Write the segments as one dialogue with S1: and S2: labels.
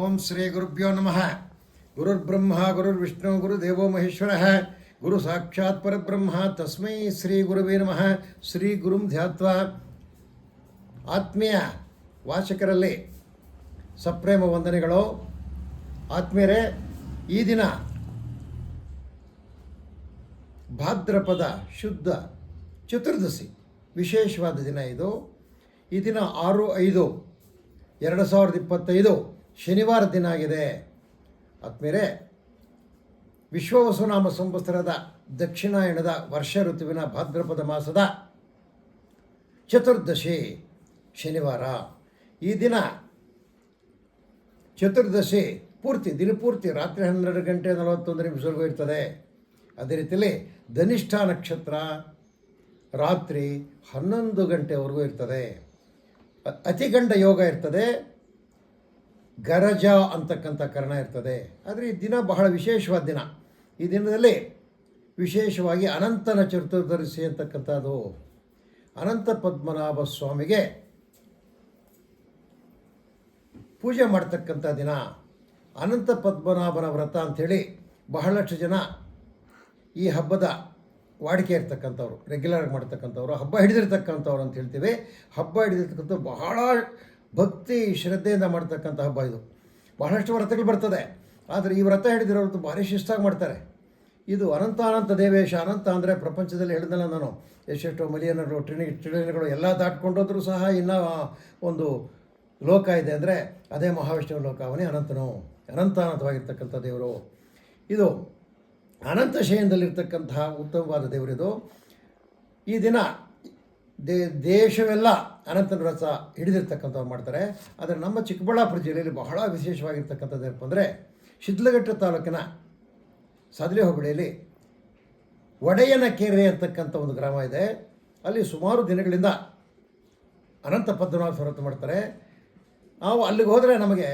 S1: ಓಂ ಶ್ರೀ ಗುರುಭ್ಯೋ ನಮಃ. ಗುರುರ್ಬ್ರಹ್ಮ ಗುರುರ್ವಿಷ್ಣು ಗುರುದೇವೋ ಮಹೇಶ್ವರ ಗುರು ಸಾಕ್ಷಾತ್ ಪರಬ್ರಹ್ಮ ತಸ್ಮೈ ಶ್ರೀ ಗುರುವೇ ನಮಃ. ಶ್ರೀ ಗುರುಂ ಧ್ಯಾತ್ವ. ಆತ್ಮೀಯ ವಾಚಕರಲ್ಲಿ ಸಪ್ರೇಮ ವಂದನೆಗಳು. ಆತ್ಮೀಯರೇ, ಈ ದಿನ ಭಾದ್ರಪದ ಶುದ್ಧ ಚತುರ್ದಶಿ ವಿಶೇಷವಾದ ದಿನ ಇದು. ಈ ದಿನ 6/5/2025 ಶನಿವಾರ ದಿನ ಆಗಿದೆ. ಆತ್ಮೀಯರೇ, ವಿಶ್ವವಸುನಾಮ ಸಂವತ್ಸರದ ದಕ್ಷಿಣಾಯಣದ ವರ್ಷ ಋತುವಿನ ಭಾದ್ರಪದ ಮಾಸದ ಚತುರ್ದಶಿ ಶನಿವಾರ. ಈ ದಿನ ಚತುರ್ದಶಿ ದಿನಪೂರ್ತಿ ರಾತ್ರಿ 12:41 ಇರ್ತದೆ. ಅದೇ ರೀತಿಯಲ್ಲಿ ಧನಿಷ್ಠ ನಕ್ಷತ್ರ ರಾತ್ರಿ 11 ಗಂಟೆವರೆಗೂ ಇರ್ತದೆ. ಅತಿಗಂಡ ಯೋಗ ಇರ್ತದೆ. ಗರಜ ಅಂತಕ್ಕಂಥ ಕರ್ಣ ಇರ್ತದೆ. ಆದರೆ ಈ ದಿನ ಬಹಳ ವಿಶೇಷವಾದ ದಿನ. ಈ ದಿನದಲ್ಲಿ ವಿಶೇಷವಾಗಿ ಅನಂತನ ಚತುರ್ದಶಿ ಅಂತಕ್ಕಂಥದ್ದು ಅನಂತ ಪದ್ಮನಾಭ ಸ್ವಾಮಿಗೆ ಪೂಜೆ ಮಾಡ್ತಕ್ಕಂಥ ದಿನ. ಅನಂತ ಪದ್ಮನಾಭನ ವ್ರತ ಅಂಥೇಳಿ ಬಹಳಷ್ಟು ಜನ ಈ ಹಬ್ಬದ ವಾಡಿಕೆ ಇರ್ತಕ್ಕಂಥವ್ರು, ರೆಗ್ಯುಲರ್ ಮಾಡ್ತಕ್ಕಂಥವ್ರು, ಹಬ್ಬ ಹಿಡಿದಿರ್ತಕ್ಕಂಥವ್ರು ಅಂತ ಹೇಳ್ತೀವಿ. ಹಬ್ಬ ಹಿಡಿದಿರ್ತಕ್ಕಂಥ ಬಹಳ ಭಕ್ತಿ ಶ್ರದ್ಧೆಯಿಂದ ಮಾಡ್ತಕ್ಕಂಥ ಹಬ್ಬ ಇದು. ಬಹಳಷ್ಟು ವ್ರತಗಳು ಬರ್ತದೆ. ಆದರೆ ಈ ವ್ರತ ಹಿಡಿದಿರೋದು ಭಾರಿ ಶಿಸ್ತಾಗಿ ಮಾಡ್ತಾರೆ. ಇದು ಅನಂತ ದೇವೇಶ. ಅನಂತ ಅಂದರೆ ಪ್ರಪಂಚದಲ್ಲಿ ಹೇಳಿದಲ್ಲ ನಾನು, ಎಷ್ಟೆಷ್ಟೋ ಮಿಲಿಯನರು ಟ್ರಿಲಿಯನ್ಗಳು ಎಲ್ಲ ದಾಟ್ಕೊಂಡೋದ್ರೂ ಸಹ ಇನ್ನೂ ಒಂದು ಲೋಕ ಇದೆ ಅಂದರೆ ಅದೇ ಮಹಾವಿಷ್ಣು ಲೋಕ. ಅವನೇ ಅನಂತವಾಗಿರ್ತಕ್ಕಂಥ ದೇವರು. ಇದು ಅನಂತ ಶಯನದಲ್ಲಿರ್ತಕ್ಕಂತಹ ಉತ್ತಮವಾದ ದೇವರಿದು. ಈ ದಿನ ದೇಶವೆಲ್ಲ ಅನಂತನ ವ್ರತ ಹಿಡಿದಿರ್ತಕ್ಕಂಥವ್ರು ಮಾಡ್ತಾರೆ. ಆದರೆ ನಮ್ಮ ಚಿಕ್ಕಬಳ್ಳಾಪುರ ಜಿಲ್ಲೆಯಲ್ಲಿ ಬಹಳ ವಿಶೇಷವಾಗಿರ್ತಕ್ಕಂಥದ್ದು ಏನಪ್ಪ ಅಂದರೆ, ಶಿಡ್ಲಘಟ್ಟ ತಾಲೂಕಿನ ಸಾದಲಿ ಹೋಬಳಿಯಲ್ಲಿ ಒಡೆಯನಕೆರೆ ಅಂತಕ್ಕಂಥ ಒಂದು ಗ್ರಾಮ ಇದೆ. ಅಲ್ಲಿ ಸುಮಾರು ದಿನಗಳಿಂದ ಅನಂತ ಪದ್ಮನಾಭ ವ್ರತ ಮಾಡ್ತಾರೆ. ನಾವು ಅಲ್ಲಿಗೆ ಹೋದರೆ ನಮಗೆ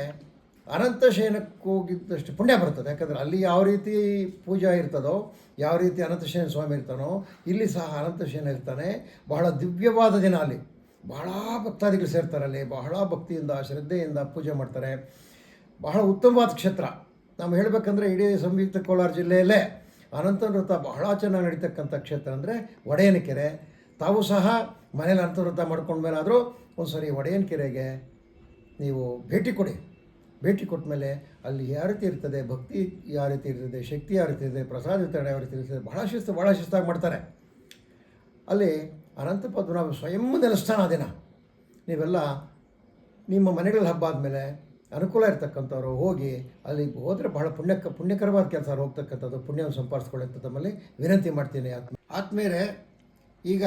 S1: ಅನಂತ ಶಯನಕ್ಕೆ ಹೋಗಿದ್ದಷ್ಟು ಪುಣ್ಯ ಬರ್ತದೆ. ಯಾಕಂದರೆ ಅಲ್ಲಿ ಯಾವ ರೀತಿ ಪೂಜಾ ಇರ್ತದೋ, ಯಾವ ರೀತಿ ಅನಂತ ಶಯನ ಸ್ವಾಮಿ ಇರ್ತಾನೋ, ಇಲ್ಲಿ ಸಹ ಅನಂತ ಶಯನ ಇರ್ತಾನೆ. ಬಹಳ ದಿವ್ಯವಾದ ದಿನ. ಅಲ್ಲಿ ಬಹಳ ಭಕ್ತಾದಿಗಳು ಸೇರ್ತಾರೆ. ಅಲ್ಲಿ ಬಹಳ ಭಕ್ತಿಯಿಂದ ಶ್ರದ್ಧೆಯಿಂದ ಪೂಜೆ ಮಾಡ್ತಾರೆ. ಬಹಳ ಉತ್ತಮವಾದ ಕ್ಷೇತ್ರ. ನಾವು ಹೇಳಬೇಕಂದ್ರೆ ಇಡೀ ಸಂಯುಕ್ತ ಕೋಲಾರ ಜಿಲ್ಲೆಯಲ್ಲೇ ಅನಂತ ವ್ರತ ಬಹಳ ಚೆನ್ನಾಗಿ ನಡೀತಕ್ಕಂಥ ಕ್ಷೇತ್ರ ಅಂದರೆ ಒಡೆಯನಕೆರೆ. ತಾವು ಸಹ ಮನೇಲಿ ಅನಂತ ವ್ರತ ಮಾಡ್ಕೊಂಡ್ಮೇಲಾದರೂ ಒಂದು ಸರಿ ಒಡೆಯನಕೆರೆಗೆ ನೀವು ಭೇಟಿ ಕೊಡಿ. ಭೇಟಿ ಕೊಟ್ಟ ಮೇಲೆ ಅಲ್ಲಿ ಯಾವ ರೀತಿ ಇರ್ತದೆ, ಭಕ್ತಿ ಯಾವ ರೀತಿ ಇರ್ತದೆ, ಶಕ್ತಿ ಯಾವ ರೀತಿ ಇರ್ತದೆ, ಪ್ರಸಾದ ವಿತರಣೆ ಯಾವ ರೀತಿ ಇರ್ತದೆ, ಭಾಳ ಶಿಸ್ತಾಗಿ ಮಾಡ್ತಾರೆ. ಅಲ್ಲಿ ಅನಂತ ಪದ್ಮನಾಭ ಸ್ವಯಂ ನೆಲೆಸ್ತಾನ ದಿನ. ನೀವೆಲ್ಲ ನಿಮ್ಮ ಮನೆಗಳಲ್ಲಿ ಹಬ್ಬ ಆದಮೇಲೆ ಅನುಕೂಲ ಇರ್ತಕ್ಕಂಥವ್ರು ಹೋಗಿ ಅಲ್ಲಿ ಹೋದರೆ ಬಹಳ ಪುಣ್ಯಕರವಾದ ಕೆಲಸ ಹೋಗ್ತಕ್ಕಂಥದ್ದು, ಪುಣ್ಯವನ್ನು ಸಂಪಾದಿಸ್ಕೊಳ್ಳೋಂಥ ತಮ್ಮಲ್ಲಿ ವಿನಂತಿ ಮಾಡ್ತೀನಿ. ಆತ್ಮೀಯರೇ, ಈಗ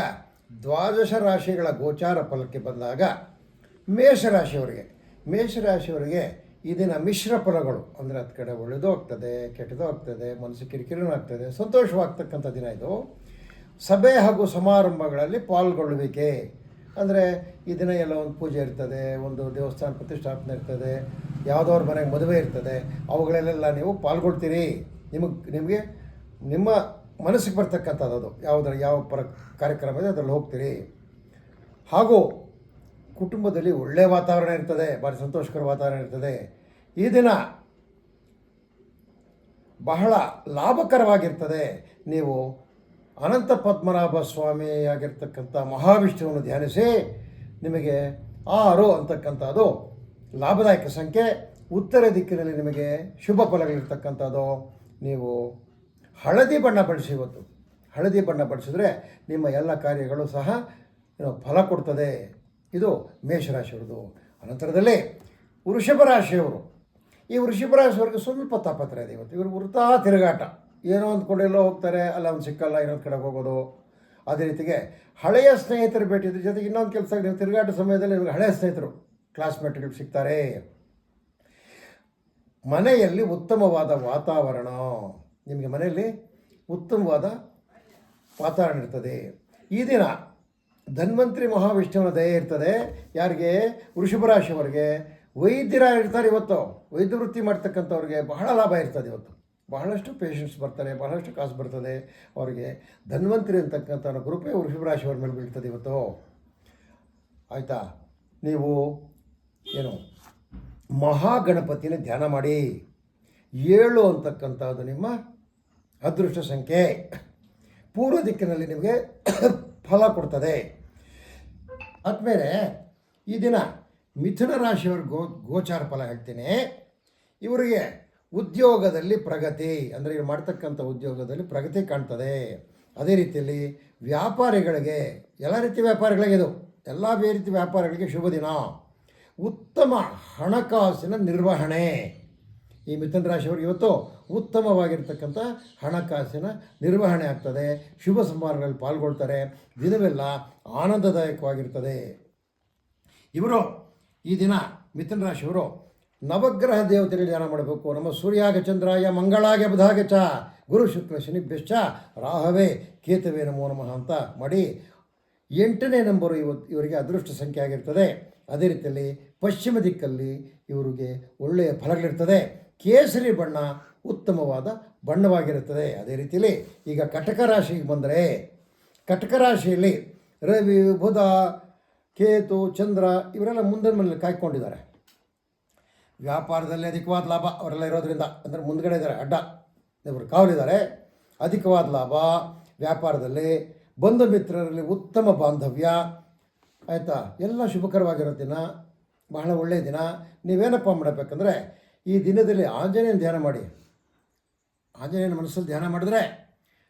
S1: ದ್ವಾದಶ ರಾಶಿಗಳ ಗೋಚಾರ ಫಲಕ್ಕೆ ಬಂದಾಗ ಮೇಷರಾಶಿಯವರಿಗೆ ಈ ದಿನ ಮಿಶ್ರ ಫಲಗಳು. ಅಂದರೆ ಹತ್ತು ಕಡೆ ಒಳ್ಳೆಯದು ಆಗ್ತದೆ, ಕೆಟ್ಟದ್ದು ಆಗ್ತದೆ, ಮನಸ್ಸು ಕಿರಿಕಿರಿನೂ ಆಗ್ತದೆ, ಸಂತೋಷವಾಗ್ತಕ್ಕಂಥ ದಿನ ಇದು. ಸಭೆ ಹಾಗೂ ಸಮಾರಂಭಗಳಲ್ಲಿ ಪಾಲ್ಗೊಳ್ಳುವಿಕೆ ಅಂದರೆ ಈ ದಿನ ಎಲ್ಲ ಒಂದು ಪೂಜೆ ಇರ್ತದೆ, ಒಂದು ದೇವಸ್ಥಾನ ಪ್ರತಿಷ್ಠಾಪನೆ ಇರ್ತದೆ, ಯಾವುದವ್ರ ಮನೆಗೆ ಮದುವೆ ಇರ್ತದೆ, ಅವುಗಳಲ್ಲೆಲ್ಲ ನೀವು ಪಾಲ್ಗೊಳ್ತೀರಿ. ನಿಮಗೆ ನಿಮ್ಮ ಮನಸ್ಸಿಗೆ ಬರ್ತಕ್ಕಂಥದ್ದು ಯಾವ ಕಾರ್ಯಕ್ರಮ ಇದೆ ಅದರಲ್ಲಿ ಹೋಗ್ತೀರಿ. ಹಾಗೂ ಕುಟುಂಬದಲ್ಲಿ ಒಳ್ಳೆಯ ವಾತಾವರಣ ಇರ್ತದೆ, ಭಾರಿ ಸಂತೋಷಕರ ವಾತಾವರಣ ಇರ್ತದೆ. ಈ ದಿನ ಬಹಳ ಲಾಭಕರವಾಗಿರ್ತದೆ. ನೀವು ಅನಂತ ಪದ್ಮನಾಭ ಸ್ವಾಮಿಯಾಗಿರ್ತಕ್ಕಂಥ ಮಹಾವಿಷ್ಣುವನ್ನು ಧ್ಯಾನಿಸಿ ನಿಮಗೆ 6 ಅಂತಕ್ಕಂಥದ್ದು ಲಾಭದಾಯಕ ಸಂಖ್ಯೆ. ಉತ್ತರ ದಿಕ್ಕಿನಲ್ಲಿ ನಿಮಗೆ ಶುಭ ಫಲಗಳಿರ್ತಕ್ಕಂಥದ್ದು. ನೀವು ಹಳದಿ ಬಣ್ಣ ಬಳಸಿ. ಇವತ್ತು ಹಳದಿ ಬಣ್ಣ ಬಳಸಿದ್ರೆ ನಿಮ್ಮ ಎಲ್ಲ ಕಾರ್ಯಗಳು ಸಹ ಫಲ ಕೊಡ್ತದೆ. ಇದು ಮೇಷರಾಶಿಯವ್ರದ್ದು. ಅನಂತರದಲ್ಲಿ ವೃಷಭ ರಾಶಿಯವರು. ಈ ವೃಷಭ ರಾಶಿಯವ್ರಿಗೆ ಸ್ವಲ್ಪ ತಾಪತ್ರ ಇದೆ ಇವತ್ತು. ಇವರು ವೃಥಾ ತಿರುಗಾಟ. ಏನೋ ಅಂದ್ಕೊಂಡೆಲ್ಲೋ ಹೋಗ್ತಾರೆ, ಅಲ್ಲ ಒಂದು ಸಿಕ್ಕಲ್ಲ, ಇನ್ನೊಂದು ಕಡೆಗೆ ಹೋಗೋದು. ಅದೇ ರೀತಿಗೆ ಹಳೆಯ ಸ್ನೇಹಿತರ ಭೇಟಿದ್ರ ಜೊತೆಗೆ ಇನ್ನೊಂದು ಕೆಲಸ, ನೀವು ತಿರುಗಾಟ ಸಮಯದಲ್ಲಿ ನಿಮಗೆ ಹಳೆಯ ಸ್ನೇಹಿತರು, ಕ್ಲಾಸ್ಮೇಟ್ಗಳು ಸಿಗ್ತಾರೆ. ಮನೆಯಲ್ಲಿ ಉತ್ತಮವಾದ ವಾತಾವರಣ. ನಿಮಗೆ ಮನೆಯಲ್ಲಿ ಉತ್ತಮವಾದ ವಾತಾವರಣ ಇರ್ತದೆ. ಈ ದಿನ ಧನ್ವಂತರಿ ಮಹಾವಿಷ್ಣುವಿನ ದಯೆ ಇರ್ತದೆ. ಯಾರಿಗೆ? ವೃಷಭ ರಾಶಿಯವರಿಗೆ. ವೈದ್ಯರಾಗಿರ್ತಾರೆ ಇವತ್ತು, ವೈದ್ಯ ವೃತ್ತಿ ಮಾಡ್ತಕ್ಕಂಥವ್ರಿಗೆ ಬಹಳ ಲಾಭ ಇರ್ತದೆ ಇವತ್ತು. ಬಹಳಷ್ಟು ಪೇಷಂಟ್ಸ್ ಬರ್ತಾರೆ, ಬಹಳಷ್ಟು ಕಾಸು ಬರ್ತದೆ ಅವರಿಗೆ. ಧನ್ವಂತರಿ ಅಂತಕ್ಕಂಥ ಕೃಪೆ ವೃಷಭ ರಾಶಿಯವರ ಮೇಲೆ ಬೀಳ್ತದೆ ಇವತ್ತು. ಆಯಿತಾ? ನೀವು ಮಹಾಗಣಪತಿನ ಧ್ಯಾನ ಮಾಡಿ. 7 ಅಂತಕ್ಕಂಥದ್ದು ನಿಮ್ಮ ಅದೃಷ್ಟ ಸಂಖ್ಯೆ. ಪೂರ್ವ ದಿಕ್ಕಿನಲ್ಲಿ ನಿಮಗೆ ಫಲ ಕೊಡ್ತದೆ. ಆದಮೇಲೆ ಈ ದಿನ ಮಿಥುನ ರಾಶಿಯವ್ರ ಗೋಚಾರ ಫಲ ಹೇಳ್ತೀನಿ. ಇವರಿಗೆ ಉದ್ಯೋಗದಲ್ಲಿ ಪ್ರಗತಿ, ಅಂದರೆ ಇವ್ರು ಮಾಡ್ತಕ್ಕಂಥ ಉದ್ಯೋಗದಲ್ಲಿ ಪ್ರಗತಿ ಕಾಣ್ತದೆ. ಅದೇ ರೀತಿಯಲ್ಲಿ ವ್ಯಾಪಾರಿಗಳಿಗೆ, ಎಲ್ಲ ರೀತಿಯ ವ್ಯಾಪಾರಿಗಳಿಗೆ ಇದು ಎಲ್ಲ ರೀತಿಯ ವ್ಯಾಪಾರಿಗಳಿಗೆ ಶುಭ ದಿನ. ಉತ್ತಮ ಹಣಕಾಸಿನ ನಿರ್ವಹಣೆ. ಈ ಮಿಥುನ ರಾಶಿಯವರಿಗೆ ಇವತ್ತು ಉತ್ತಮವಾಗಿರ್ತಕ್ಕಂಥ ಹಣಕಾಸಿನ ನಿರ್ವಹಣೆ ಆಗ್ತದೆ. ಶುಭ ಸಮಾರಂಭಗಳಲ್ಲಿ ಪಾಲ್ಗೊಳ್ತಾರೆ. ದಿನವೆಲ್ಲ ಆನಂದದಾಯಕವಾಗಿರ್ತದೆ. ಇವರು ಈ ದಿನ ಮಿಥುನ ರಾಶಿಯವರು ನವಗ್ರಹ ದೇವತೆಗಳಿಗೆ ಧ್ಯಾನ ಮಾಡಬೇಕು. ನಮ್ಮ ಸೂರ್ಯಾಗ ಚಂದ್ರಾಯ ಮಂಗಳಾಗ ಬುಧಾಗ ಚ ಗುರು ಶುಕ್ರ ಶನಿಭ್ಯಶ್ಚ ರಾಹವೇ ಕೇತವೇ ನಮೋ ನಮಃ ಅಂತ ಮಾಡಿ. 8ನೇ ನಂಬರು ಇವರಿಗೆ ಅದೃಷ್ಟ ಸಂಖ್ಯೆ ಆಗಿರ್ತದೆ. ಅದೇ ರೀತಿಯಲ್ಲಿ ಪಶ್ಚಿಮ ದಿಕ್ಕಲ್ಲಿ ಇವರಿಗೆ ಒಳ್ಳೆಯ ಫಲಗಳಿರ್ತದೆ. ಕೇಸರಿ ಬಣ್ಣ ಉತ್ತಮವಾದ ಬಣ್ಣವಾಗಿರುತ್ತದೆ. ಅದೇ ರೀತಿಯಲ್ಲಿ ಈಗ ಕಟಕ ರಾಶಿಗೆ ಬಂದರೆ, ಕಟಕ ರಾಶಿಯಲ್ಲಿ ರವಿ, ಬುಧ, ಕೇತು, ಚಂದ್ರ ಇವರೆಲ್ಲ ಮುಂದಿನ ಮನೇಲಿ ಕಾಯ್ಕೊಂಡಿದ್ದಾರೆ. ವ್ಯಾಪಾರದಲ್ಲಿ ಅಧಿಕವಾದ ಲಾಭ ಅವರೆಲ್ಲ ಇರೋದರಿಂದ, ಅಂದರೆ ಮುಂದ್ಗಡೆ ಇದ್ದಾರೆ, ಅಡ್ಡ ಇವರು ಕಾವಲಿದ್ದಾರೆ. ಅಧಿಕವಾದ ಲಾಭ ವ್ಯಾಪಾರದಲ್ಲಿ, ಬಂಧು ಮಿತ್ರರಲ್ಲಿ ಉತ್ತಮ ಬಾಂಧವ್ಯ, ಆಯಿತಾ, ಎಲ್ಲ ಶುಭಕರವಾಗಿರೋ ದಿನ, ಬಹಳ ಒಳ್ಳೆಯ ದಿನ. ನೀವೇನಪ್ಪ ಮಾಡಬೇಕಂದ್ರೆ ಈ ದಿನದಲ್ಲಿ ಆಂಜನೇಯನ ಧ್ಯಾನ ಮಾಡಿ. ಆಂಜನೇಯನ ಮನಸ್ಸಲ್ಲಿ ಧ್ಯಾನ ಮಾಡಿದ್ರೆ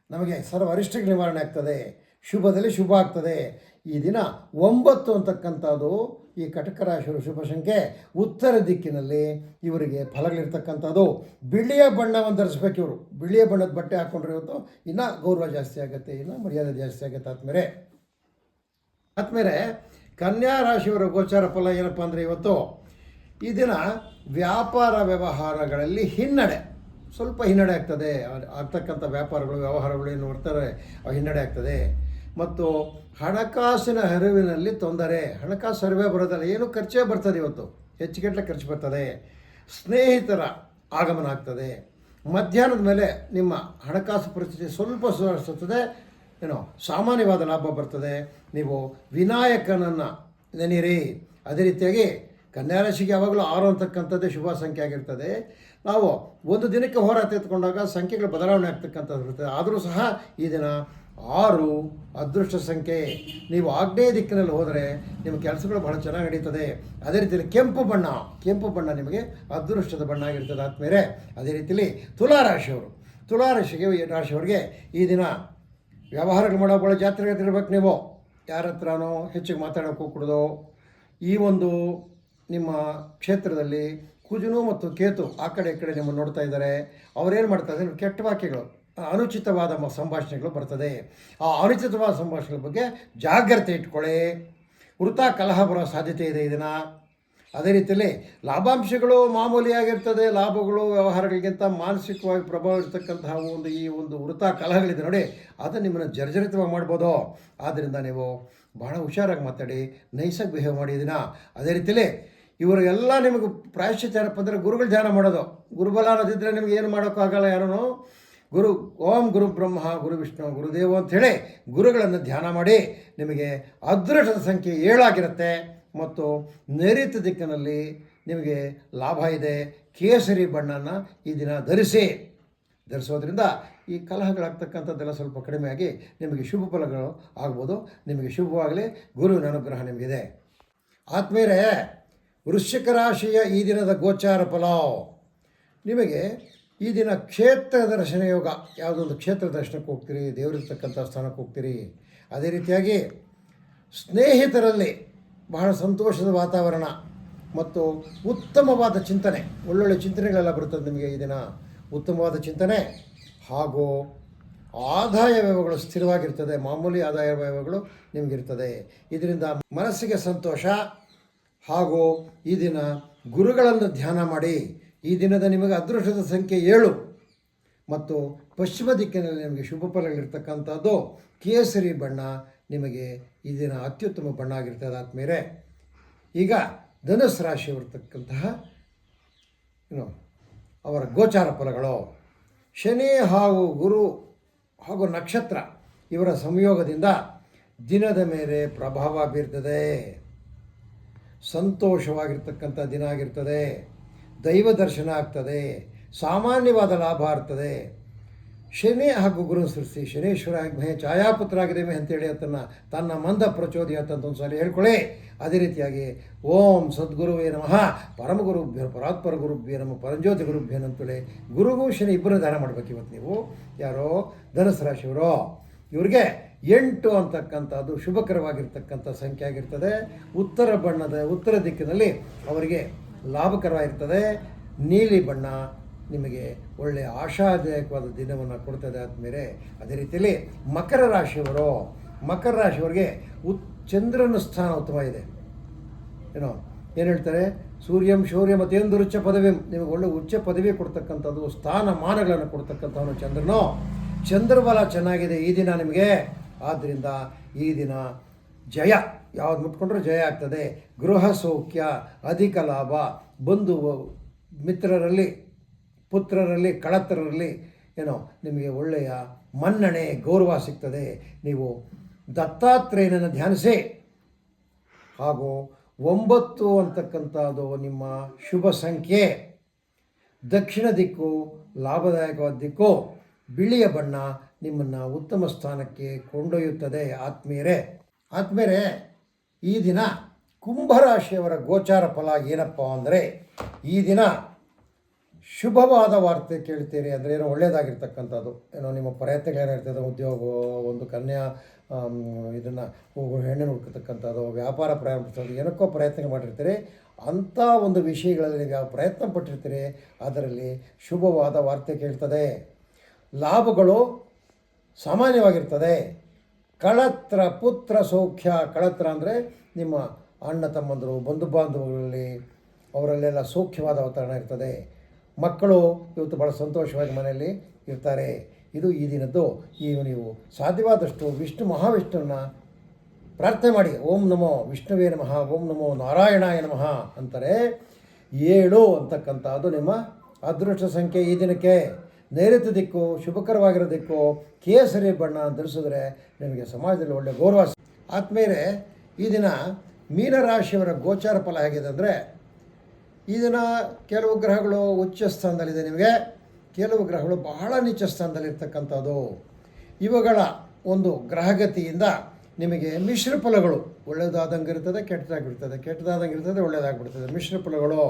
S1: ನಮಗೆ ಸರ್ವ ಅರಿಷ್ಟಕ್ಕೆ ನಿವಾರಣೆ ಆಗ್ತದೆ. ಶುಭದಲ್ಲಿ ಶುಭ ಆಗ್ತದೆ. ಈ ದಿನ 9 ಅಂತಕ್ಕಂಥದ್ದು ಈ ಕಟಕ ರಾಶಿಯವರ ಶುಭ ಸಂಖ್ಯೆ. ಉತ್ತರ ದಿಕ್ಕಿನಲ್ಲಿ ಇವರಿಗೆ ಫಲಗಳಿರ್ತಕ್ಕಂಥದ್ದು. ಬಿಳಿಯ ಬಣ್ಣವನ್ನು ಧರಿಸ್ಬೇಕು. ಇವರು ಬಿಳಿಯ ಬಣ್ಣದ ಬಟ್ಟೆ ಹಾಕ್ಕೊಂಡ್ರೆ ಇವತ್ತು ಇನ್ನೂ ಗೌರವ ಜಾಸ್ತಿ ಆಗುತ್ತೆ, ಇನ್ನೂ ಮರ್ಯಾದೆ ಜಾಸ್ತಿ ಆಗುತ್ತೆ. ಆದಮೇಲೆ ಕನ್ಯಾ ರಾಶಿಯವರ ಗೋಚಾರ ಫಲ ಏನಪ್ಪ ಅಂದರೆ ಇವತ್ತು ಈ ದಿನ ವ್ಯಾಪಾರ ವ್ಯವಹಾರಗಳಲ್ಲಿ ಹಿನ್ನಡೆ, ಸ್ವಲ್ಪ ಹಿನ್ನಡೆ ಆಗ್ತದೆ. ಆಗ್ತಕ್ಕಂಥ ವ್ಯಾಪಾರಗಳು ವ್ಯವಹಾರಗಳು ಏನು ಬರ್ತಾರೆ ಹಿನ್ನಡೆ ಆಗ್ತದೆ. ಮತ್ತು ಹಣಕಾಸಿನ ಹರಿವಿನಲ್ಲಿ ತೊಂದರೆ, ಹಣಕಾಸು ಹರಿವೇ ಬರೋದಲ್ಲ, ಏನು ಖರ್ಚೇ ಬರ್ತದೆ. ಇವತ್ತು ಹೆಚ್ಚುಗಟ್ಟಲೆ ಖರ್ಚು ಬರ್ತದೆ. ಸ್ನೇಹಿತರ ಆಗಮನ ಆಗ್ತದೆ. ಮಧ್ಯಾಹ್ನದ ಮೇಲೆ ನಿಮ್ಮ ಹಣಕಾಸು ಪರಿಸ್ಥಿತಿ ಸ್ವಲ್ಪ ಸುಧಾರಿಸುತ್ತದೆ. ಸಾಮಾನ್ಯವಾದ ಲಾಭ ಬರ್ತದೆ. ನೀವು ವಿನಾಯಕನನ್ನು ನೆನೆಯಿರಿ. ಅದೇ ರೀತಿಯಾಗಿ ಕನ್ಯಾ ರಾಶಿಗೆ ಯಾವಾಗಲೂ 6 ಅಂತಕ್ಕಂಥದ್ದೇ ಶುಭ ಸಂಖ್ಯೆ ಆಗಿರ್ತದೆ. ನಾವು ಒಂದು ದಿನಕ್ಕೆ ಹೋರಾಟ ಎತ್ಕೊಂಡಾಗ ಸಂಖ್ಯೆಗಳು ಬದಲಾವಣೆ ಆಗ್ತಕ್ಕಂಥದ್ದು ಇರ್ತದೆ. ಆದರೂ ಸಹ ಈ ದಿನ 6 ಅದೃಷ್ಟ ಸಂಖ್ಯೆ. ನೀವು ಆಗ್ನೇಯ ದಿಕ್ಕಿನಲ್ಲಿ ಹೋದರೆ ನಿಮ್ಮ ಕೆಲಸಗಳು ಬಹಳ ಚೆನ್ನಾಗಿ ನಡೀತದೆ. ಅದೇ ರೀತಿಯಲ್ಲಿ ಕೆಂಪು ಬಣ್ಣ ನಿಮಗೆ ಅದೃಷ್ಟದ ಬಣ್ಣ ಆಗಿರ್ತದೆ. ಆದಮೇಲೆ ಅದೇ ರೀತಿಯಲ್ಲಿ ತುಲಾರಾಶಿಯವರಿಗೆ ಈ ದಿನ ವ್ಯವಹಾರಗಳು ಮಾಡೋ ಭಾಳ ಜಾತ್ರೆಗಳಿರ್ಬೇಕು. ನೀವು ಯಾರ ಹತ್ರನೋ ಹೆಚ್ಚಿಗೆ ಮಾತಾಡೋಕೆ ಹೋಗ್ಬಿಡೋದು. ಈ ಒಂದು ನಿಮ್ಮ ಕ್ಷೇತ್ರದಲ್ಲಿ ಕುಜನು ಮತ್ತು ಕೇತು ಆ ಕಡೆ ಈ ಕಡೆ ನಿಮ್ಮನ್ನು ನೋಡ್ತಾ ಇದ್ದಾರೆ. ಅವರೇನು ಮಾಡ್ತಾರೆ, ಕೆಟ್ಟ ವಾಕ್ಯಗಳು, ಅನುಚಿತವಾದ ಸಂಭಾಷಣೆಗಳು ಬರ್ತದೆ. ಆ ಅನುಚಿತವಾದ ಸಂಭಾಷಣೆಗಳ ಬಗ್ಗೆ ಜಾಗ್ರತೆ ಇಟ್ಕೊಳ್ಳಿ. ವೃಥಾ ಕಲಹ ಬರೋ ಸಾಧ್ಯತೆ ಇದೆ ಈ ದಿನ. ಅದೇ ರೀತಿಯಲ್ಲಿ ಲಾಭಾಂಶಗಳು ಮಾಮೂಲಿಯಾಗಿರ್ತದೆ. ಲಾಭಗಳು ವ್ಯವಹಾರಗಳಿಗಿಂತ ಮಾನಸಿಕವಾಗಿ ಪ್ರಭಾವ ಇರ್ತಕ್ಕಂತಹ ಈ ಒಂದು ವೃಥಾ ಕಲಹಗಳಿದೆ ನೋಡಿ, ಅದು ನಿಮ್ಮನ್ನು ಜರ್ಜರಿತವಾಗಿ ಮಾಡ್ಬೋದು. ಆದ್ದರಿಂದ ನೀವು ಬಹಳ ಹುಷಾರಾಗಿ ಮಾತಾಡಿ, ನೈಸಾಗಿ ಬಿಹೇವ್ ಮಾಡಿ ದಿನ. ಅದೇ ರೀತಿಯಲ್ಲಿ ಇವರಿಗೆಲ್ಲ ನಿಮಗೆ ಪ್ರಾಯಶ್ಚಿತ್ತ ಏನಪ್ಪ ಅಂದರೆ ಗುರುಗಳು ಧ್ಯಾನ ಮಾಡೋದು. ಗುರುಬಲ ಅನ್ನೋದಿದ್ದರೆ ನಿಮ್ಗೆ ಏನು ಮಾಡೋಕ್ಕಾಗಲ್ಲ. ಯಾರೂ ಓಂ ಗುರು ಬ್ರಹ್ಮ ಗುರು ವಿಷ್ಣು ಗುರುದೇವ ಅಂಥೇಳಿ ಗುರುಗಳನ್ನು ಧ್ಯಾನ ಮಾಡಿ. ನಿಮಗೆ ಅದೃಷ್ಟದ ಸಂಖ್ಯೆ 7 ಆಗಿರುತ್ತೆ. ಮತ್ತು ನೈಋತ್ಯ ದಿಕ್ಕಿನಲ್ಲಿ ನಿಮಗೆ ಲಾಭ ಇದೆ. ಕೇಸರಿ ಬಣ್ಣನ ಈ ದಿನ ಧರಿಸೋದ್ರಿಂದ ಈ ಕಲಹಗಳಾಗ್ತಕ್ಕಂಥದ್ದೆಲ್ಲ ಸ್ವಲ್ಪ ಕಡಿಮೆಯಾಗಿ ನಿಮಗೆ ಶುಭ ಫಲಗಳು ಆಗ್ಬೋದು. ನಿಮಗೆ ಶುಭವಾಗಲಿ. ಗುರುವಿನ ಅನುಗ್ರಹ ನಿಮಗಿದೆ. ಆದಮೇಲೆ ವೃಶ್ಚಿಕ ರಾಶಿಯ ಈ ದಿನದ ಗೋಚಾರ ಫಲ. ನಿಮಗೆ ಈ ದಿನ ಕ್ಷೇತ್ರ ದರ್ಶನ ಯೋಗ. ಯಾವುದೊಂದು ಕ್ಷೇತ್ರ ದರ್ಶನಕ್ಕೆ ಹೋಗ್ತೀರಿ, ದೇವರಿರ್ತಕ್ಕಂಥ ಸ್ಥಾನಕ್ಕೆ ಹೋಗ್ತೀರಿ. ಅದೇ ರೀತಿಯಾಗಿ ಸ್ನೇಹಿತರಲ್ಲಿ ಬಹಳ ಸಂತೋಷದ ವಾತಾವರಣ ಮತ್ತು ಉತ್ತಮವಾದ ಚಿಂತನೆ, ಒಳ್ಳೊಳ್ಳೆ ಚಿಂತನೆಗಳೆಲ್ಲ ಬರುತ್ತದೆ ನಿಮಗೆ ಈ ದಿನ. ಉತ್ತಮವಾದ ಚಿಂತನೆ ಹಾಗೂ ಆದಾಯ ವ್ಯವಗಳು ಸ್ಥಿರವಾಗಿರ್ತದೆ. ಮಾಮೂಲಿ ಆದಾಯ ವ್ಯವಗಳು ನಿಮಗಿರ್ತದೆ. ಇದರಿಂದ ಮನಸ್ಸಿಗೆ ಸಂತೋಷ. ಹಾಗೂ ಈ ದಿನ ಗುರುಗಳನ್ನು ಧ್ಯಾನ ಮಾಡಿ. ಈ ದಿನದ ನಿಮಗೆ ಅದೃಷ್ಟದ ಸಂಖ್ಯೆ 7 ಮತ್ತು ಪಶ್ಚಿಮ ದಿಕ್ಕಿನಲ್ಲಿ ನಿಮಗೆ ಶುಭ ಫಲಗಳಿರ್ತಕ್ಕಂಥದ್ದು ಕೇಸರಿ ಬಣ್ಣ ನಿಮಗೆ ಈ ದಿನ ಅತ್ಯುತ್ತಮ ಬಣ್ಣ ಆಗಿರ್ತದೆ. ಆದಮೇಲೆ ಈಗ ಧನುಸ್ ರಾಶಿಯವರ್ತಕ್ಕಂತಹ ಅವರ ಗೋಚಾರ ಫಲಗಳು. ಶನಿ ಹಾಗೂ ಗುರು ಹಾಗೂ ನಕ್ಷತ್ರ ಇವರ ಸಂಯೋಗದಿಂದ ದಿನದ ಮೇಲೆ ಪ್ರಭಾವ ಬೀರ್ತದೆ. ಸಂತೋಷವಾಗಿರ್ತಕ್ಕಂಥ ದಿನ ಆಗಿರ್ತದೆ. ದೈವ ದರ್ಶನ ಆಗ್ತದೆ, ಸಾಮಾನ್ಯವಾದ ಲಾಭ ಆಗ್ತದೆ. ಶನಿ ಹಾಗೂ ಗುರು ಸೃಷ್ಟಿ ಶನೇಶ್ವರ ಮೇ ಛಾಯಾಪುತ್ರ ಆಗಿದ್ದೇವೆ ಅಂತೇಳಿ ಅದನ್ನು ತನ್ನ ಮಂದ ಪ್ರಚೋದಯ ಅಂತ ಒಂದು ಸಲ ಹೇಳ್ಕೊಳ್ಳಿ. ಅದೇ ರೀತಿಯಾಗಿ ಓಂ ಸದ್ಗುರುವೇ ನಮಃ ಪರಮಗುರುಭ್ಯ ಪರಾತ್ಪರ ಗುರುಭ್ಯ ನಮ್ಮ ಪರಂಜ್ಯೋತಿ ಗುರುಭ್ಯ ಅಂತೇಳಿ ಗುರುಗೂ ಶನಿ ಇಬ್ಬರು ದಾನ ಮಾಡಬೇಕು. ಇವತ್ತು ನೀವು ಯಾರೋ ಧನುಸು ರಾಶಿಯವರು, ಇವ್ರಿಗೆ 8 ಅಂತಕ್ಕಂಥದ್ದು ಶುಭಕರವಾಗಿರ್ತಕ್ಕಂಥ ಸಂಖ್ಯೆ ಆಗಿರ್ತದೆ. ಉತ್ತರ ದಿಕ್ಕಿನಲ್ಲಿ ಅವರಿಗೆ ಲಾಭಕರವಾಗಿರ್ತದೆ. ನೀಲಿ ಬಣ್ಣ ನಿಮಗೆ ಒಳ್ಳೆಯ ಆಶಾದಾಯಕವಾದ ದಿನವನ್ನು ಕೊಡ್ತದೆ ಆದಮೇಲೆ. ಅದೇ ರೀತಿಯಲ್ಲಿ ಮಕರ ರಾಶಿಯವರಿಗೆ ಚಂದ್ರನ ಸ್ಥಾನ ಉತ್ತಮ ಇದೆ. ಏನು ಹೇಳ್ತಾರೆ, ಸೂರ್ಯಂ ಶೌರ್ಯ ಮತ್ತೇಂದು ಉಚ್ಚ ಪದವಿ, ನಿಮಗೆ ಒಳ್ಳೆ ಉಚ್ಚ ಪದವಿ ಕೊಡ್ತಕ್ಕಂಥದ್ದು, ಸ್ಥಾನಮಾನಗಳನ್ನು ಕೊಡ್ತಕ್ಕಂಥವನು ಚಂದ್ರನು. ಚಂದ್ರಬಲ ಚೆನ್ನಾಗಿದೆ ಈ ದಿನ ನಿಮಗೆ. ಆದ್ದರಿಂದ ಈ ದಿನ ಜಯ, ಯಾವ್ದು ಮುಟ್ಕೊಂಡ್ರೂ ಜಯ ಆಗ್ತದೆ. ಗೃಹ ಸೌಖ್ಯ, ಅಧಿಕ ಲಾಭ, ಬಂಧು ಮಿತ್ರರಲ್ಲಿ, ಪುತ್ರರಲ್ಲಿ, ಕಳತ್ರರಲ್ಲಿ ನಿಮಗೆ ಒಳ್ಳೆಯ ಮನ್ನಣೆ, ಗೌರವ ಸಿಗ್ತದೆ. ನೀವು ದತ್ತಾತ್ರೇಯನನ್ನು ಧ್ಯಾನಿಸಿ. ಹಾಗೂ 9 ಅಂತಕ್ಕಂಥದ್ದು ನಿಮ್ಮ ಶುಭ ಸಂಖ್ಯೆ. ದಕ್ಷಿಣ ದಿಕ್ಕು ಲಾಭದಾಯಕವಾದ ದಿಕ್ಕು. ಬಿಳಿಯ ಬಣ್ಣ ನಿಮ್ಮನ್ನು ಉತ್ತಮ ಸ್ಥಾನಕ್ಕೆ ಕೊಂಡೊಯ್ಯುತ್ತದೆ. ಆತ್ಮೀಯರೇ, ಈ ದಿನ ಕುಂಭರಾಶಿಯವರ ಗೋಚಾರ ಫಲ ಏನಪ್ಪ ಅಂದರೆ, ಈ ದಿನ ಶುಭವಾದ ವಾರ್ತೆ ಕೇಳ್ತೀರಿ. ಅಂದರೆ ಏನೋ ಒಳ್ಳೆಯದಾಗಿರ್ತಕ್ಕಂಥದ್ದು, ಏನೋ ನಿಮ್ಮ ಪ್ರಯತ್ನಗಳೇನಿರ್ತದೆ, ಉದ್ಯೋಗ, ಒಂದು ಕನ್ಯಾ ಇದನ್ನು ಹೆಣ್ಣನ್ನು ಹುಡುಕತಕ್ಕಂಥದ್ದು, ವ್ಯಾಪಾರ ಪ್ರಾರಂಭಿಸೋದು, ಏನಕ್ಕೋ ಪ್ರಯತ್ನ ಮಾಡಿರ್ತೀರಿ. ಅಂಥ ಒಂದು ವಿಷಯಗಳಲ್ಲಿ ನೀವು ಯಾವ ಪ್ರಯತ್ನ ಪಟ್ಟಿರ್ತೀರಿ ಅದರಲ್ಲಿ ಶುಭವಾದ ವಾರ್ತೆ ಕೇಳ್ತದೆ. ಲಾಭಗಳು ಸಾಮಾನ್ಯವಾಗಿರ್ತದೆ. ಕಳತ್ರ ಪುತ್ರ ಸೌಖ್ಯ. ಕಳತ್ರ ಅಂದರೆ ನಿಮ್ಮ ಅಣ್ಣ ತಮ್ಮಂದರು, ಬಂಧು ಬಾಂಧವರಲ್ಲಿ ಅವರಲ್ಲೆಲ್ಲ ಸೌಖ್ಯವಾದ ವಾತಾವರಣ ಇರ್ತದೆ. ಮಕ್ಕಳು ಇವತ್ತು ಭಾಳ ಸಂತೋಷವಾಗಿ ಮನೆಯಲ್ಲಿ ಇರ್ತಾರೆ. ಇದು ಈ ದಿನದ್ದು. ನೀವು ಸಾಧ್ಯವಾದಷ್ಟು ಮಹಾವಿಷ್ಣುವನ್ನ ಪ್ರಾರ್ಥನೆ ಮಾಡಿ. ಓಂ ನಮೋ ವಿಷ್ಣುವೇ ನಮಃ, ಓಂ ನಮೋ ನಾರಾಯಣಾಯ ನಮಃ ಅಂತಾರೆ. 7 ಅಂತಕ್ಕಂಥದ್ದು ನಿಮ್ಮ ಅದೃಷ್ಟ ಸಂಖ್ಯೆ ಈ ದಿನಕ್ಕೆ. ನೈಋತ್ಯ ದಿಕ್ಕು ಶುಭಕರವಾಗಿರೋ ದಿಕ್ಕು. ಕೇಸರಿ ಬಣ್ಣ ಧರಿಸಿದ್ರೆ ನಿಮಗೆ ಸಮಾಜದಲ್ಲಿ ಒಳ್ಳೆಯ ಗೌರವ. ಆದ್ಮೇಲೆ ಈ ದಿನ ಮೀನರಾಶಿಯವರ ಗೋಚಾರ ಫಲ ಹೇಗಿದೆ ಅಂದರೆ, ಈ ದಿನ ಕೆಲವು ಗ್ರಹಗಳು ಉಚ್ಚ ಸ್ಥಾನದಲ್ಲಿದೆ ನಿಮಗೆ, ಕೆಲವು ಗ್ರಹಗಳು ಬಹಳ ನೀಚ ಸ್ಥಾನದಲ್ಲಿರ್ತಕ್ಕಂಥದ್ದು. ಇವುಗಳ ಒಂದು ಗ್ರಹಗತಿಯಿಂದ ನಿಮಗೆ ಮಿಶ್ರ ಫಲಗಳು ಒಳ್ಳೆಯದಾದಂಗೆ ಇರ್ತದೆ, ಕೆಟ್ಟದಾದಂಗೆ ಇರ್ತದೆ, ಒಳ್ಳೆಯದಾಗ್ಬಿಡ್ತದೆ. ಮಿಶ್ರ ಫಲಗಳು.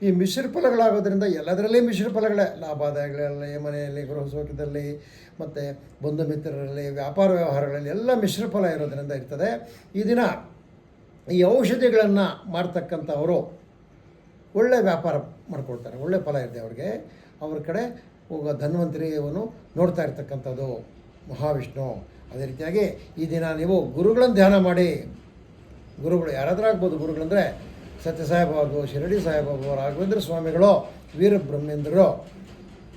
S1: ಈ ಮಿಶ್ರ ಫಲಗಳಾಗೋದ್ರಿಂದ ಎಲ್ಲದರಲ್ಲೇ ಮಿಶ್ರ ಫಲಗಳೇ. ಲಾಭಾದಾಯಗಳಲ್ಲಿ, ಮನೆಯಲ್ಲಿ, ಗೃಹ ಸೌಖ್ಯದಲ್ಲಿ, ಮತ್ತು ಬಂಧು ಮಿತ್ರರಲ್ಲಿ, ವ್ಯಾಪಾರ ವ್ಯವಹಾರಗಳಲ್ಲಿ ಎಲ್ಲ ಮಿಶ್ರ ಫಲ ಇರೋದರಿಂದ ಇರ್ತದೆ. ಈ ದಿನ ಈ ಔಷಧಿಗಳನ್ನು ಮಾಡ್ತಕ್ಕಂಥವರು ಒಳ್ಳೆಯ ವ್ಯಾಪಾರ ಮಾಡ್ಕೊಳ್ತಾರೆ, ಒಳ್ಳೆಯ ಫಲ ಇದೆ ಅವ್ರಿಗೆ. ಅವ್ರ ಕಡೆ ಹೋಗೋ ಧನ್ವಂತರಿಯನ್ನು ನೋಡ್ತಾ ಇರ್ತಕ್ಕಂಥದ್ದು ಮಹಾವಿಷ್ಣು. ಅದೇ ರೀತಿಯಾಗಿ ಈ ದಿನ ನೀವು ಗುರುಗಳನ್ನು ಧ್ಯಾನ ಮಾಡಿ. ಗುರುಗಳು ಯಾರಾದರೂ ಆಗ್ಬೋದು. ಗುರುಗಳಂದರೆ ಸತ್ಯಸಾಯಿಬಾಬು, ಶಿರಡಿ ಸಾಯಿಬಾಬು, ರಾಘವೇಂದ್ರ ಸ್ವಾಮಿಗಳು, ವೀರಬ್ರಹ್ಮೇಂದ್ರರು,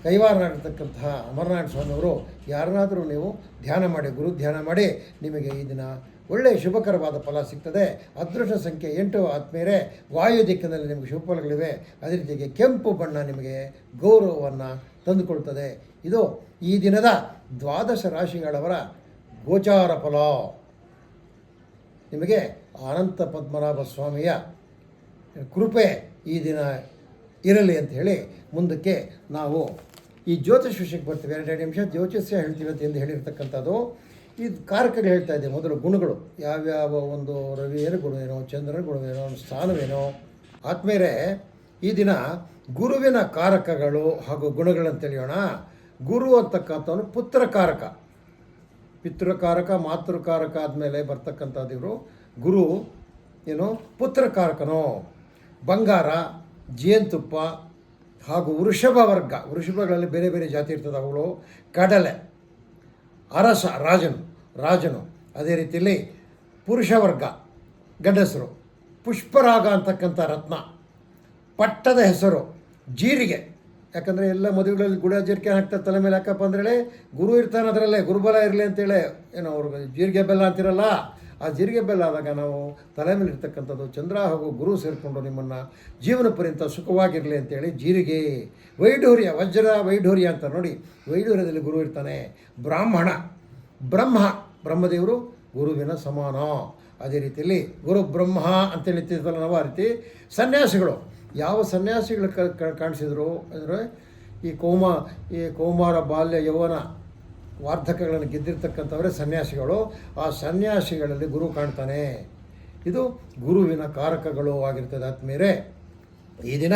S1: ಕೈವಾರನಾಗಿರ್ತಕ್ಕಂತಹ ಅಮರನಾರಾಯಣ ಸ್ವಾಮಿಯವರು, ಯಾರನ್ನಾದರೂ ನೀವು ಧ್ಯಾನ ಮಾಡಿ, ಗುರು ಧ್ಯಾನ ಮಾಡಿ. ನಿಮಗೆ ಈ ದಿನ ಒಳ್ಳೆಯ ಶುಭಕರವಾದ ಫಲ ಸಿಗ್ತದೆ. ಅದೃಷ್ಟ ಸಂಖ್ಯೆ 8. ಆತ್ಮೀಯರೇ, ವಾಯು ದಿಕ್ಕಿನಲ್ಲಿ ನಿಮಗೆ ಶುಭ ಫಲಗಳಿವೆ. ಅದೇ ರೀತಿಯಾಗಿ ಕೆಂಪು ಬಣ್ಣ ನಿಮಗೆ ಗೌರವವನ್ನು ತಂದುಕೊಳ್ತದೆ. ಇದು ಈ ದಿನದ 12 ರಾಶಿಗಳವರ ಗೋಚಾರ ಫಲ. ನಿಮಗೆ ಅನಂತ ಪದ್ಮನಾಭ ಸ್ವಾಮಿಯ ಕೃಪೆ ಈ ದಿನ ಇರಲಿ ಅಂತ ಹೇಳಿ ಮುಂದಕ್ಕೆ ನಾವು ಈ ಜ್ಯೋತಿಷ ವಿಷಯಕ್ಕೆ ಬರ್ತೀವಿ. 2 ನಿಮಿಷ ಜ್ಯೋತಿಷ್ಯ ಹೇಳ್ತೀವಿ ಅಂತ ಹೇಳಿರ್ತಕ್ಕಂಥದ್ದು. ಇದು ಕಾರಕಗಳು ಹೇಳ್ತಾ ಇದೆ. ಮೊದಲು ಗುಣಗಳು ಯಾವ್ಯಾವ, ಒಂದು ರವಿಯರ ಗುಣವೇನೋ, ಚಂದ್ರನ ಗುಣವೇನೋ, ಸ್ಥಾನವೇನೋ. ಆದ್ಮೇಲೆ ಈ ದಿನ ಗುರುವಿನ ಕಾರಕಗಳು ಹಾಗೂ ಗುಣಗಳನ್ನು ತಿಳಿಯೋಣ. ಗುರು ಅಂತಕ್ಕಂಥವನು ಪುತ್ರಕಾರಕ, ಪಿತೃಕಾರಕ, ಮಾತೃಕಾರಕ ಆದಮೇಲೆ ಬರ್ತಕ್ಕಂಥದ್ದು ಇವರು. ಗುರು ಏನು ಪುತ್ರಕಾರಕನೋ. ಬಂಗಾರ, ಜೇನುತುಪ್ಪ ಹಾಗೂ ವೃಷಭ ವರ್ಗ, ವೃಷಭಗಳಲ್ಲಿ ಬೇರೆ ಬೇರೆ ಜಾತಿ ಇರ್ತದೆ ಅವುಗಳು. ಕಡಲೆ, ಅರಸ, ರಾಜನು. ಅದೇ ರೀತಿಯಲ್ಲಿ ಪುರುಷ ವರ್ಗ, ಗಂಡಸರು. ಪುಷ್ಪರಾಗ ಅಂತಕ್ಕಂಥ ರತ್ನ. ಪಟ್ಟದ ಹೆಸರು ಜೀರಿಗೆ. ಯಾಕಂದರೆ ಎಲ್ಲ ಮದುವೆಗಳಲ್ಲಿ ಗುಡ ಜೀರಿಗೆ ಹಾಕ್ತಾರೆ ತಲೆ ಮೇಲೆ. ಯಾಕಪ್ಪ ಅಂದೇಳಿ ಗುರು ಇರ್ತಾನೆ ಅದರಲ್ಲೇ, ಗುರುಬಲ ಇರಲಿ ಅಂತೇಳಿ. ಏನೋ ಅವ್ರಿಗೆ ಜೀರಿಗೆ ಬೆಲ್ಲ ಅಂತಿರಲ್ಲ, ಆ ಜೀರಿಗೆ ಬೆಲ್ಲ ಆದಾಗ ನಾವು ತಲೆ ಮೇಲೆ ಇರ್ತಕ್ಕಂಥದ್ದು ಚಂದ್ರ ಹಾಗೂ ಗುರು ಸೇರಿಕೊಂಡು ನಿಮ್ಮನ್ನು ಜೀವನ ಪರ್ಯಂತ ಸುಖವಾಗಿರಲಿ ಅಂತೇಳಿ ಜೀರಿಗೆ. ವೈಢೂರ್ಯ, ವಜ್ರ ವೈಢೂರ್ಯ ಅಂತ ನೋಡಿ. ವೈಢೂರ್ಯದಲ್ಲಿ ಗುರು ಇರ್ತಾನೆ. ಬ್ರಾಹ್ಮಣ, ಬ್ರಹ್ಮದೇವರು ಗುರುವಿನ ಸಮಾನ. ಅದೇ ರೀತಿಯಲ್ಲಿ ಗುರು ಬ್ರಹ್ಮ ಅಂತೇಳಿ ಇರ್ತಿದ್ವಲ್ಲ ನಾವು, ಆ ರೀತಿ ಸನ್ಯಾಸಿಗಳು ಯಾವ ಸನ್ಯಾಸಿಗಳು ಕಾಣಿಸಿದ್ರು ಅಂದರೆ ಈ ಕೌಮಾರ ಬಾಲ್ಯ ಯೌವನ ವಾರ್ಧಕಗಳನ್ನು ಗೆದ್ದಿರ್ತಕ್ಕಂಥವರೇ ಸನ್ಯಾಸಿಗಳು. ಆ ಸನ್ಯಾಸಿಗಳಲ್ಲಿ ಗುರು ಕಾಣ್ತಾನೆ. ಇದು ಗುರುವಿನ ಕಾರಕಗಳು ಆಗಿರ್ತದೆ ಆತ್ಮೀಯರೇ. ಈ ದಿನ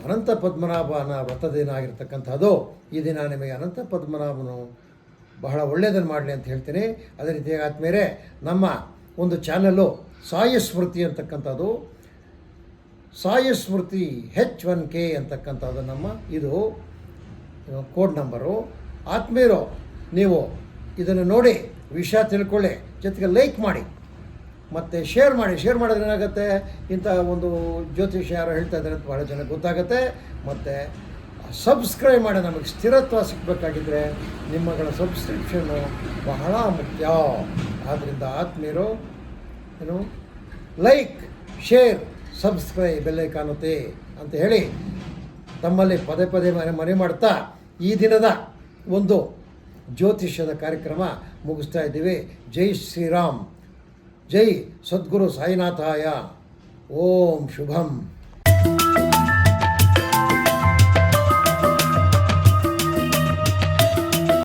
S1: ಅನಂತ ಪದ್ಮನಾಭನ ವ್ರತ ದಿನ ಆಗಿರ್ತಕ್ಕಂಥದ್ದು. ಈ ದಿನ ನಿಮಗೆ ಅನಂತ ಪದ್ಮನಾಭನು ಬಹಳ ಒಳ್ಳೆಯದನ್ನು ಮಾಡಲಿ ಅಂತ ಹೇಳ್ತೀನಿ. ಅದೇ ರೀತಿಯಾಗಿ ಆದ್ಮೇಲೆ ನಮ್ಮ ಒಂದು ಚಾನಲ್ಲು ಸಾಯಿ ಸ್ಮೃತಿ ಅಂತಕ್ಕಂಥದ್ದು, ಸಾಯಿ ಸ್ಮೃತಿ H1K ಅಂತಕ್ಕಂಥದ್ದು ನಮ್ಮ ಇದು ಕೋಡ್ ನಂಬರು. ಆತ್ಮೀಯರು, ನೀವು ಇದನ್ನು ನೋಡಿ ವಿಷಯ ತಿಳ್ಕೊಳ್ಳಿ, ಜೊತೆಗೆ ಲೈಕ್ ಮಾಡಿ ಮತ್ತು ಶೇರ್ ಮಾಡಿ. ಶೇರ್ ಮಾಡಿದ್ರೆ ಏನಾಗುತ್ತೆ, ಇಂಥ ಒಂದು ಜ್ಯೋತಿಷ ಯಾರು ಹೇಳ್ತಾ ಇದ್ದಾರೆ ಅಂತ ಭಾಳ ಜನಕ್ಕೆ ಗೊತ್ತಾಗುತ್ತೆ. ಮತ್ತು ಸಬ್ಸ್ಕ್ರೈಬ್ ಮಾಡಿ. ನಮಗೆ ಸ್ಥಿರತ್ವ ಸಿಗಬೇಕಾಗಿದ್ದರೆ ನಿಮ್ಮಗಳ ಸಬ್ಸ್ಕ್ರಿಪ್ಷನ್ನು ಬಹಳ ಮುಖ್ಯ. ಆದ್ದರಿಂದ ಆತ್ಮೀಯರು ಲೈಕ್, ಶೇರ್, ಸಬ್ಸ್ಕ್ರೈಬ್ ಬೆಲ್ಲೈಕಾನುತ್ತೆ ಅಂತ ಹೇಳಿ ತಮ್ಮಲ್ಲಿ ಪದೇ ಪದೇ ಮನೆ ಮಾಡ್ತಾ ಈ ದಿನದ ಒಂದು ಜ್ಯೋತಿಷ್ಯದ ಕಾರ್ಯಕ್ರಮ ಮುಗಿಸ್ತಾ ಇದ್ದೀವಿ. ಜೈ ಶ್ರೀರಾಮ್, ಜೈ ಸದ್ಗುರು ಸಾಯಿನಾಥಾಯ. ಓಂ ಶುಭಂ.